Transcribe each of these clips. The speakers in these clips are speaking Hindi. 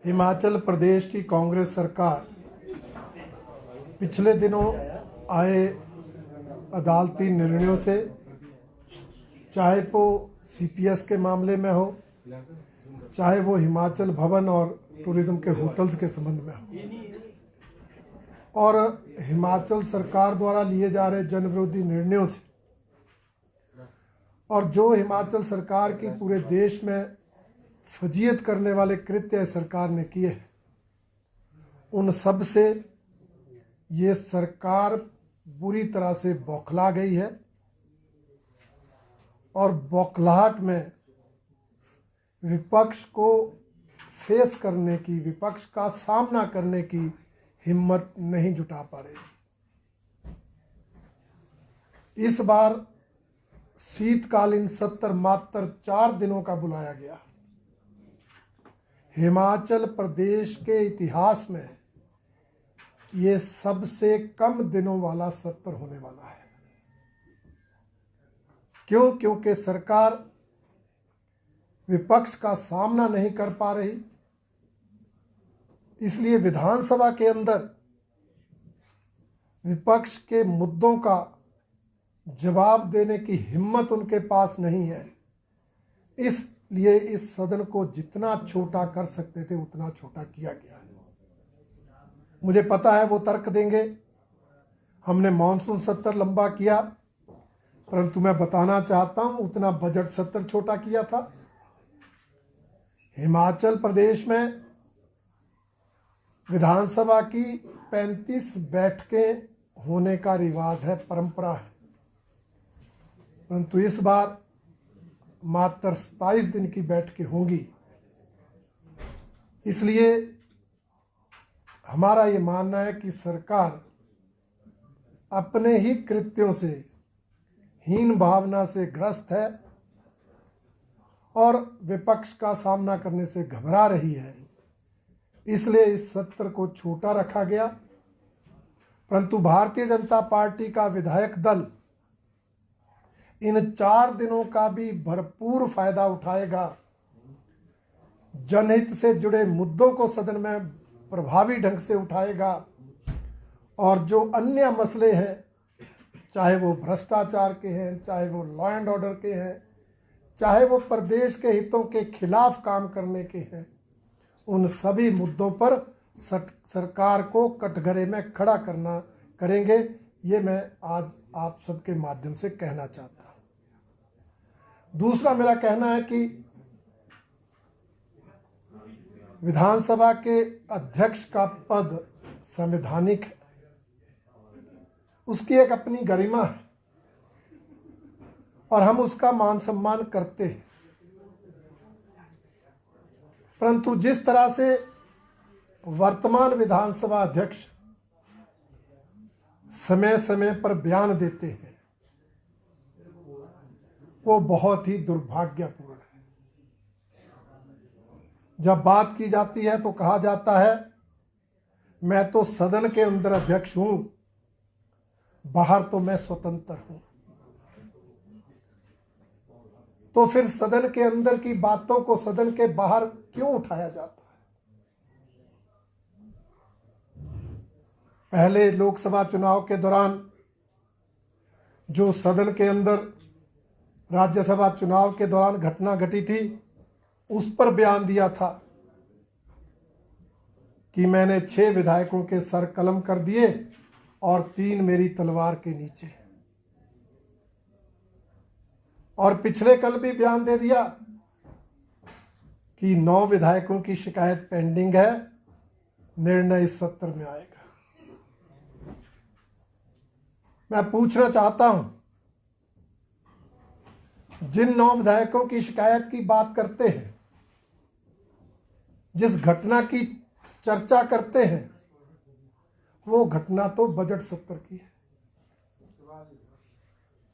हिमाचल प्रदेश की कांग्रेस सरकार पिछले दिनों आए अदालती निर्णयों से, चाहे वो सीपीएस के मामले में हो, चाहे वो हिमाचल भवन और टूरिज्म के होटल्स के संबंध में हो, और हिमाचल सरकार द्वारा लिए जा रहे जनविरोधी निर्णयों से, और जो हिमाचल सरकार की पूरे देश में फजीयत करने वाले कृत्य सरकार ने किए हैं, उन सब से ये सरकार बुरी तरह से बौखला गई है और बौखलाहट में विपक्ष को फेस करने की, विपक्ष का सामना करने की हिम्मत नहीं जुटा पा रही। इस बार शीतकालीन सत्र मात्र 4 दिनों का बुलाया गया। हिमाचल प्रदेश के इतिहास में ये सबसे कम दिनों वाला सत्र होने वाला है। क्यों? क्योंकि सरकार विपक्ष का सामना नहीं कर पा रही, इसलिए विधानसभा के अंदर विपक्ष के मुद्दों का जवाब देने की हिम्मत उनके पास नहीं है। इसलिए इस सदन को जितना छोटा कर सकते थे उतना छोटा किया गया है। मुझे पता है वो तर्क देंगे, हमने मॉनसून सत्र लंबा किया, परंतु मैं बताना चाहता हूं उतना बजट सत्र छोटा किया था। हिमाचल प्रदेश में विधानसभा की 35 बैठकें होने का रिवाज है, परंपरा है, परंतु इस बार मात्र 27 दिन की बैठकें होंगी। इसलिए हमारा ये मानना है कि सरकार अपने ही कृत्यों से, हीन भावना से ग्रस्त है और विपक्ष का सामना करने से घबरा रही है। इसलिए इस सत्र को छोटा रखा गया, परंतु भारतीय जनता पार्टी का विधायक दल इन 4 दिनों का भी भरपूर फायदा उठाएगा। जनहित से जुड़े मुद्दों को सदन में प्रभावी ढंग से उठाएगा और जो अन्य मसले हैं, चाहे वो भ्रष्टाचार के हैं, चाहे वो लॉ एंड ऑर्डर के हैं, चाहे वो प्रदेश के हितों के खिलाफ काम करने के हैं, उन सभी मुद्दों पर सरकार को कटघरे में खड़ा करेंगे। ये मैं आज आप सबके माध्यम से कहना चाहता हूं। दूसरा मेरा कहना है कि विधानसभा के अध्यक्ष का पद संवैधानिक है, उसकी एक अपनी गरिमा है और हम उसका मान सम्मान करते हैं, परंतु जिस तरह से वर्तमान विधानसभा अध्यक्ष समय समय पर बयान देते हैं, वो बहुत ही दुर्भाग्यपूर्ण है। जब बात की जाती है तो कहा जाता है मैं तो सदन के अंदर अध्यक्ष हूं, बाहर तो मैं स्वतंत्र हूं। तो फिर सदन के अंदर की बातों को सदन के बाहर क्यों उठाया जाता है? पहले लोकसभा चुनाव के दौरान जो सदन के अंदर राज्यसभा चुनाव के दौरान घटना घटी थी, उस पर बयान दिया था कि मैंने 6 विधायकों के सर कलम कर दिए और 3 मेरी तलवार के नीचे। और पिछले कल भी बयान दे दिया कि 9 विधायकों की शिकायत पेंडिंग है, निर्णय इस सत्र में आएगा। मैं पूछना चाहता हूं, जिन 9 विधायकों की शिकायत की बात करते हैं, जिस घटना की चर्चा करते हैं, वो घटना तो बजट सत्र की है।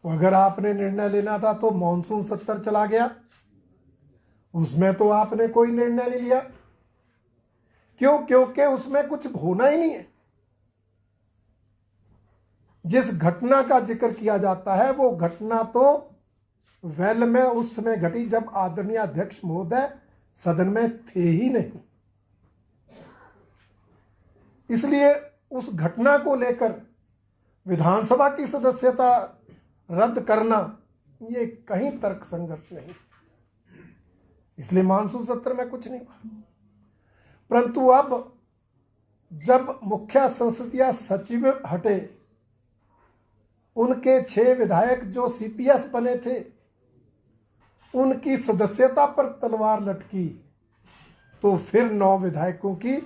तो अगर आपने निर्णय लेना था तो मॉनसून सत्र चला गया, उसमें तो आपने कोई निर्णय नहीं लिया। क्यों? क्योंकि उसमें कुछ होना ही नहीं है। जिस घटना का जिक्र किया जाता है वो घटना तो वेल में उस समय घटी जब आदरणीय अध्यक्ष महोदय सदन में थे ही नहीं। इसलिए उस घटना को लेकर विधानसभा की सदस्यता रद्द करना ये कहीं तर्कसंगत नहीं। इसलिए मानसून सत्र में कुछ नहीं हुआ। परंतु अब जब मुख्य संसदीय सचिव हटे, उनके 6 विधायक जो सीपीएस बने थे, उनकी सदस्यता पर तलवार लटकी, तो फिर 9 विधायकों की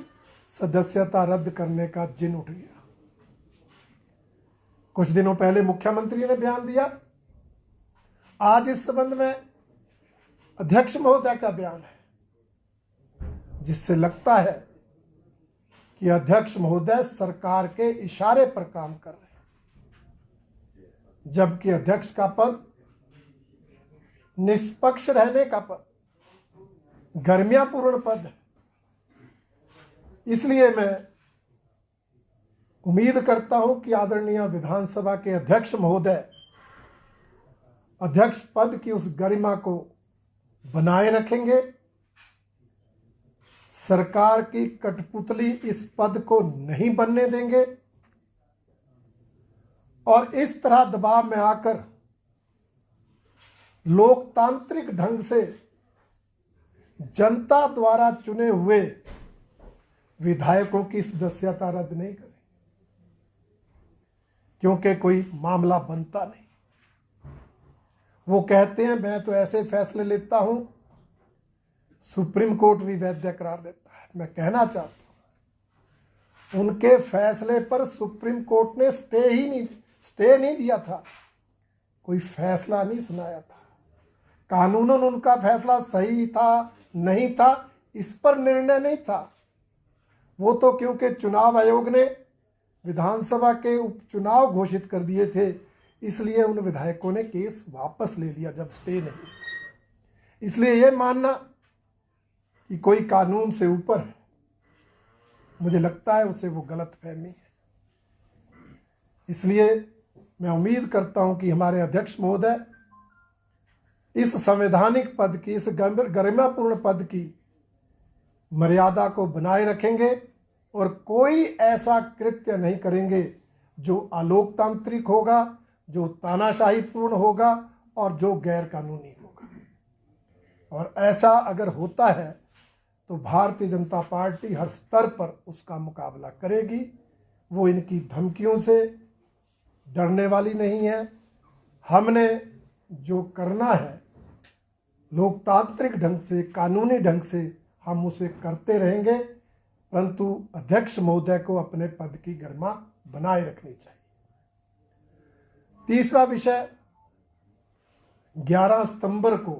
सदस्यता रद्द करने का जिन उठ गया। कुछ दिनों पहले मुख्यमंत्री ने बयान दिया, आज इस संबंध में अध्यक्ष महोदय का बयान है, जिससे लगता है कि अध्यक्ष महोदय सरकार के इशारे पर काम कर रहे हैं, जबकि अध्यक्ष का पद निष्पक्ष रहने का पद, गर्मियापूर्ण पद है। इसलिए मैं उम्मीद करता हूं कि आदरणीय विधानसभा के अध्यक्ष महोदय अध्यक्ष पद की उस गरिमा को बनाए रखेंगे, सरकार की कठपुतली इस पद को नहीं बनने देंगे और इस तरह दबाव में आकर लोकतांत्रिक ढंग से जनता द्वारा चुने हुए विधायकों की सदस्यता रद्द नहीं करें, क्योंकि कोई मामला बनता नहीं। वो कहते हैं मैं तो ऐसे फैसले लेता हूं, सुप्रीम कोर्ट भी वैध करार देता है। मैं कहना चाहता हूं, उनके फैसले पर सुप्रीम कोर्ट ने स्टे नहीं दिया था, कोई फैसला नहीं सुनाया था। कानूनन उनका फैसला सही था नहीं था, इस पर निर्णय नहीं था। वो तो क्योंकि चुनाव आयोग ने विधानसभा के उपचुनाव घोषित कर दिए थे, इसलिए उन विधायकों ने केस वापस ले लिया जब स्टे नहीं। इसलिए यह मानना कि कोई कानून से ऊपर है, मुझे लगता है उसे वो गलतफहमी है। इसलिए मैं उम्मीद करता हूं कि हमारे अध्यक्ष महोदय इस संवैधानिक पद की, इस गरिमापूर्ण पद की मर्यादा को बनाए रखेंगे और कोई ऐसा कृत्य नहीं करेंगे जो अलोकतांत्रिक होगा, जो तानाशाही पूर्ण होगा और जो गैर कानूनी होगा। और ऐसा अगर होता है तो भारतीय जनता पार्टी हर स्तर पर उसका मुकाबला करेगी। वो इनकी धमकियों से डरने वाली नहीं है। हमने जो करना है लोकतांत्रिक ढंग से, कानूनी ढंग से हम उसे करते रहेंगे, परंतु अध्यक्ष महोदय को अपने पद की गरिमा बनाए रखनी चाहिए। तीसरा विषय, 11 सितंबर को